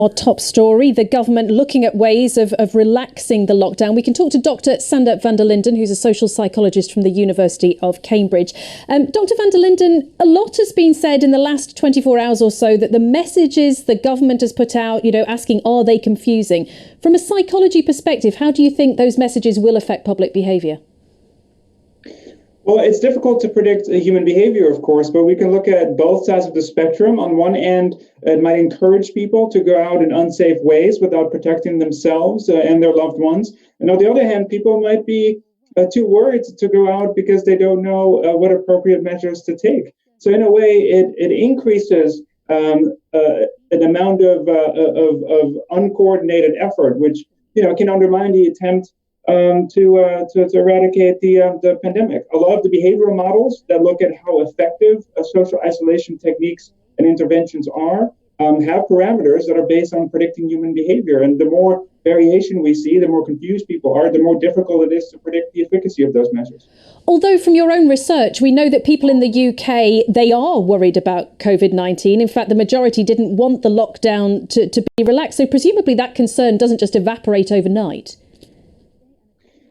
Our top story, the government looking at ways of relaxing the lockdown. We can talk to Dr. Sander van der Linden, who's a social psychologist from the University of Cambridge. Dr. van der Linden, a lot has been said in the last 24 hours or so that the messages the government has put out, asking, are they confusing? From a psychology perspective, how do you think those messages will affect public behaviour? Well, it's difficult to predict human behavior, of course, but we can look at both sides of the spectrum. On one end, it might encourage people to go out in unsafe ways without protecting themselves and their loved ones. And on the other hand, people might be too worried to go out because they don't know what appropriate measures to take. So in a way, it increases an amount of uncoordinated effort, which can undermine the attempt to eradicate the pandemic. A lot of the behavioral models that look at how effective social isolation techniques and interventions are have parameters that are based on predicting human behavior. And the more variation we see, the more confused people are, the more difficult it is to predict the efficacy of those measures. Although from your own research, we know that people in the UK, they are worried about COVID-19. In fact, the majority didn't want the lockdown to be relaxed. So presumably that concern doesn't just evaporate overnight.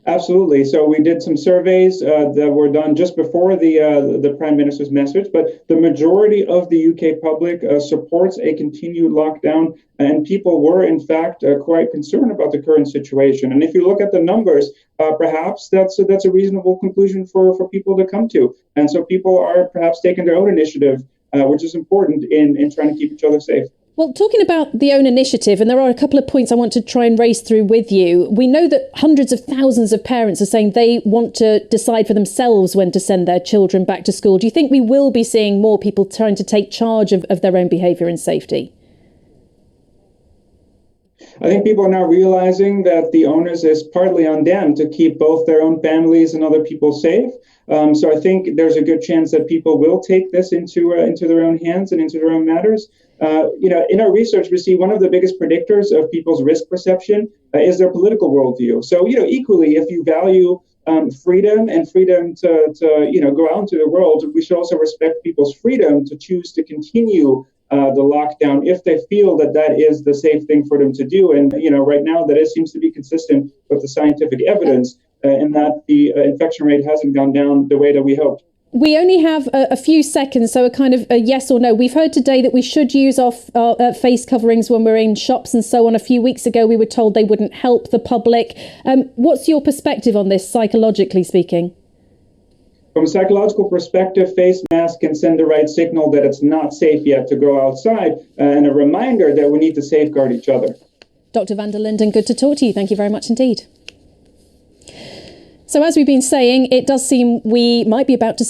Absolutely. So we did some surveys that were done just before the Prime Minister's message, but the majority of the UK public supports a continued lockdown, and people were, in fact, quite concerned about the current situation. And if you look at the numbers, perhaps that's a reasonable conclusion for people to come to. And so people are perhaps taking their own initiative, which is important in trying to keep each other safe. Well, talking about the own initiative, and there are a couple of points I want to try and race through with you. We know that hundreds of thousands of parents are saying they want to decide for themselves when to send their children back to school. Do you think we will be seeing more people trying to take charge of their own behaviour and safety? I think people are now realizing that the onus is partly on them to keep both their own families and other people safe. So I think there's a good chance that people will take this into their own hands and into their own matters. In our research, we see one of the biggest predictors of people's risk perception is their political worldview. So, equally, if you value freedom and freedom to go out into the world, we should also respect people's freedom to choose to continue the lockdown if they feel that is the safe thing for them to do. And, right now that seems to be consistent with the scientific evidence in that the infection rate hasn't gone down the way that we hoped. We only have a few seconds, so a kind of a yes or no. We've heard today that we should use our face coverings when we're in shops and so on. A few weeks ago, we were told they wouldn't help the public. What's your perspective on this, psychologically speaking? From a psychological perspective, face masks can send the right signal that it's not safe yet to go outside, and a reminder that we need to safeguard each other. Dr. van der Linden, good to talk to you. Thank you very much indeed. So as we've been saying, it does seem we might be about to